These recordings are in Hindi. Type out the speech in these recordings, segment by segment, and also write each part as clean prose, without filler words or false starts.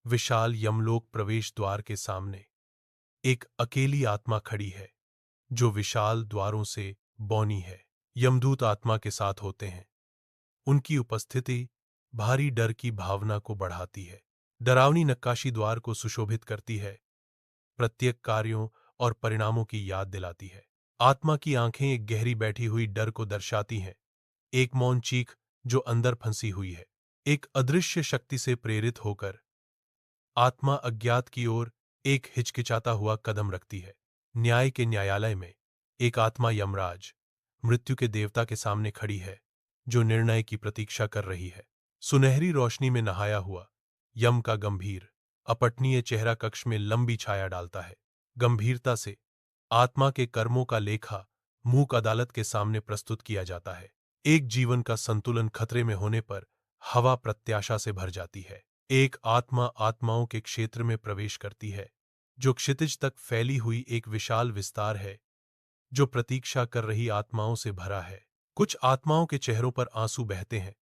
विशाल यमलोक प्रवेश द्वार के सामने एक अकेली आत्मा खड़ी है, जो विशाल द्वारों से बौनी है। यमदूत आत्मा के साथ होते हैं। उनकी उपस्थिति भारी डर की भावना को बढ़ाती है। डरावनी नक्काशी द्वार को सुशोभित करती है, प्रत्येक कार्यों और परिणामों की याद दिलाती है। आत्मा की आंखें एक गहरी बैठी हुई डर को दर्शाती हैं, एक मौन चीख जो अंदर फंसी हुई है। एक अदृश्य शक्ति से प्रेरित होकर आत्मा अज्ञात की ओर एक हिचकिचाता हुआ कदम रखती है। न्याय के न्यायालय में एक आत्मा यमराज, मृत्यु के देवता के सामने खड़ी है, जो निर्णय की प्रतीक्षा कर रही है। सुनहरी रोशनी में नहाया हुआ यम का गंभीर, अपठनीय चेहरा कक्ष में लंबी छाया डालता है। गंभीरता से आत्मा के कर्मों का लेखा मूक अदालत के सामने प्रस्तुत किया जाता है। एक जीवन का संतुलन खतरे में होने पर हवा प्रत्याशा से भर जाती है। एक आत्मा आत्माओं के क्षेत्र में प्रवेश करती है, जो क्षितिज तक फैली हुई एक विशाल विस्तार है, जो प्रतीक्षा कर रही आत्माओं से भरा है। कुछ आत्माओं के चेहरों पर आंसू बहते हैं,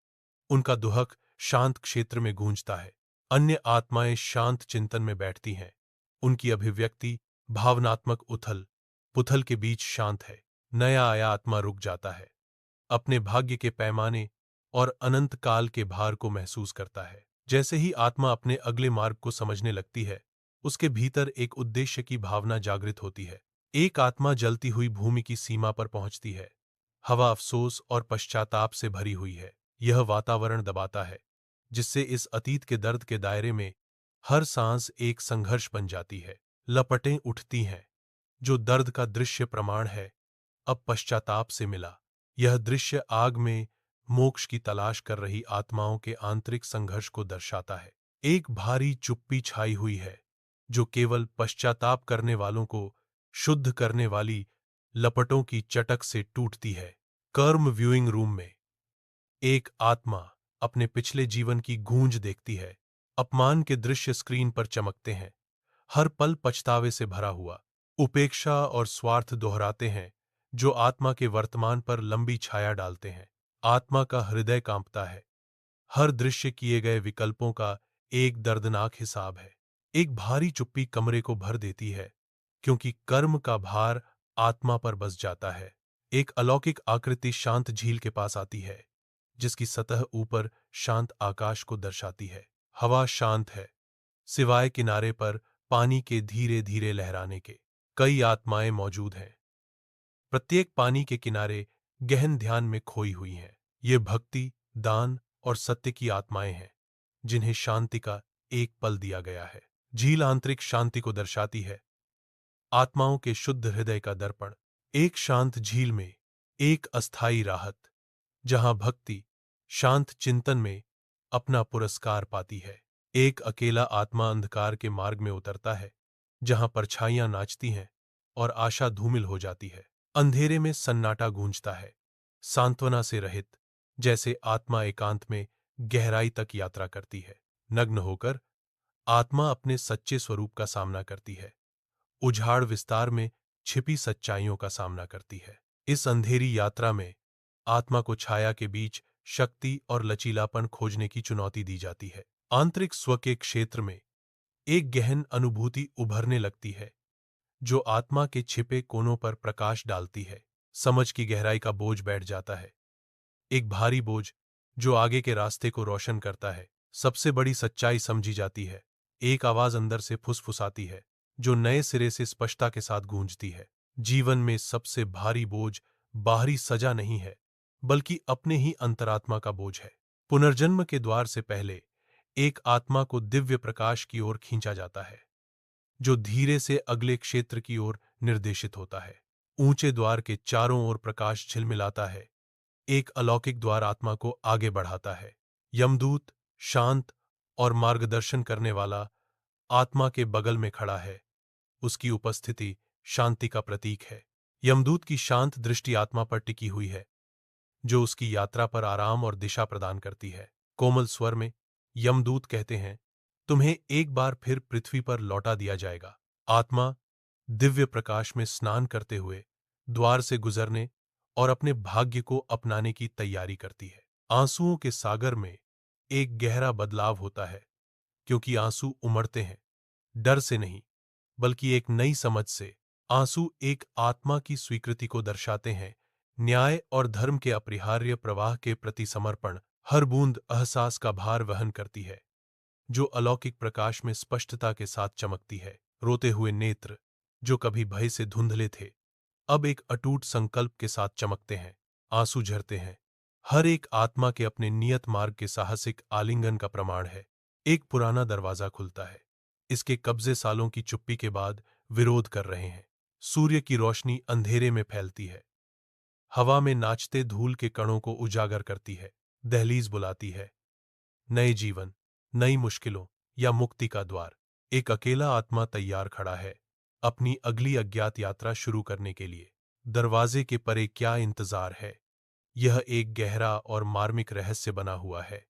उनका दुहक शांत क्षेत्र में गूंजता है। अन्य आत्माएं शांत चिंतन में बैठती हैं, उनकी अभिव्यक्ति भावनात्मक उथल पुथल के बीच शांत है। नया आया आत्मा रुक जाता है, अपने भाग्य के पैमाने और अनंत काल के भार को महसूस करता है। जैसे ही आत्मा अपने अगले मार्ग को समझने लगती है, उसके भीतर एक उद्देश्य की भावना जागृत होती है। एक आत्मा जलती हुई भूमि की सीमा पर पहुंचती है। हवा अफसोस और पश्चाताप से भरी हुई है। यह वातावरण दबाता है, जिससे इस अतीत के दर्द के दायरे में हर सांस एक संघर्ष बन जाती है। लपटें उठती हैं, जो दर्द का दृश्य प्रमाण है, अब पश्चाताप से मिला। यह दृश्य आग में मोक्ष की तलाश कर रही आत्माओं के आंतरिक संघर्ष को दर्शाता है। एक भारी चुप्पी छाई हुई है, जो केवल पश्चाताप करने वालों को शुद्ध करने वाली लपटों की चटक से टूटती है। कर्म व्यूइंग रूम में एक आत्मा अपने पिछले जीवन की गूंज देखती है। अपमान के दृश्य स्क्रीन पर चमकते हैं, हर पल पछतावे से भरा हुआ। उपेक्षा और स्वार्थ दोहराते हैं, जो आत्मा के वर्तमान पर लंबी छाया डालते हैं। आत्मा का हृदय कांपता है। हर दृश्य किए गए विकल्पों का एक दर्दनाक हिसाब है। एक भारी चुप्पी कमरे को भर देती है, क्योंकि कर्म का भार आत्मा पर बस जाता है। एक अलौकिक आकृति शांत झील के पास आती है, जिसकी सतह ऊपर शांत आकाश को दर्शाती है। हवा शांत है, सिवाय किनारे पर पानी के धीरे धीरे लहराने के। कई आत्माएं मौजूद हैं, प्रत्येक पानी के किनारे गहन ध्यान में खोई हुई हैं। ये भक्ति, दान और सत्य की आत्माएं हैं, जिन्हें शांति का एक पल दिया गया है। झील आंतरिक शांति को दर्शाती है, आत्माओं के शुद्ध हृदय का दर्पण। एक शांत झील में एक अस्थायी राहत, जहां भक्ति शांत चिंतन में अपना पुरस्कार पाती है। एक अकेला आत्मा अंधकार के मार्ग में उतरता है, जहां परछाइयां नाचती हैं और आशा धूमिल हो जाती है। अंधेरे में सन्नाटा गूंजता है, सांत्वना से रहित, जैसे आत्मा एकांत में गहराई तक यात्रा करती है। नग्न होकर आत्मा अपने सच्चे स्वरूप का सामना करती है, उजाड़ विस्तार में छिपी सच्चाइयों का सामना करती है। इस अंधेरी यात्रा में आत्मा को छाया के बीच शक्ति और लचीलापन खोजने की चुनौती दी जाती है। आंतरिक स्व के क्षेत्र में एक गहन अनुभूति उभरने लगती है, जो आत्मा के छिपे कोनों पर प्रकाश डालती है। समझ की गहराई का बोझ बैठ जाता है, एक भारी बोझ जो आगे के रास्ते को रोशन करता है। सबसे बड़ी सच्चाई समझी जाती है। एक आवाज अंदर से फुसफुसाती है, जो नए सिरे से स्पष्टता के साथ गूंजती है। जीवन में सबसे भारी बोझ बाहरी सजा नहीं है, बल्कि अपने ही अंतरात्मा का बोझ है। पुनर्जन्म के द्वार से पहले एक आत्मा को दिव्य प्रकाश की ओर खींचा जाता है, जो धीरे से अगले क्षेत्र की ओर निर्देशित होता है। ऊंचे द्वार के चारों ओर प्रकाश झिलमिलाता है। एक अलौकिक द्वार आत्मा को आगे बढ़ाता है। यमदूत शांत और मार्गदर्शन करने वाला आत्मा के बगल में खड़ा है। उसकी उपस्थिति शांति का प्रतीक है। यमदूत की शांत दृष्टि आत्मा पर टिकी हुई है, जो उसकी यात्रा पर आराम और दिशा प्रदान करती है। कोमल स्वर में यमदूत कहते हैं, तुम्हें एक बार फिर पृथ्वी पर लौटा दिया जाएगा। आत्मा दिव्य प्रकाश में स्नान करते हुए द्वार से गुजरने और अपने भाग्य को अपनाने की तैयारी करती है। आंसुओं के सागर में एक गहरा बदलाव होता है। क्योंकि आंसू उमड़ते हैं, डर से नहीं, बल्कि एक नई समझ से। आंसू एक आत्मा की स्वीकृति को दर्शाते हैं, न्याय और धर्म के अपरिहार्य प्रवाह के प्रति समर्पण। हर बूंद एहसास का भार वहन करती है, जो अलौकिक प्रकाश में स्पष्टता के साथ चमकती है। रोते हुए नेत्र, जो कभी भय से धुंधले थे, अब एक अटूट संकल्प के साथ चमकते हैं। आंसू झरते हैं, हर एक आत्मा के अपने नियत मार्ग के साहसिक आलिंगन का प्रमाण है। एक पुराना दरवाजा खुलता है, इसके कब्जे सालों की चुप्पी के बाद विरोध कर रहे हैं। सूर्य की रोशनी अंधेरे में फैलती है, हवा में नाचते धूल के कणों को उजागर करती है। दहलीज बुलाती है, नए जीवन, नई मुश्किलों या मुक्ति का द्वार। एक अकेला आत्मा तैयार खड़ा है, अपनी अगली अज्ञात यात्रा शुरू करने के लिए। दरवाजे के परे क्या इंतजार है? यह एक गहरा और मार्मिक रहस्य बना हुआ है।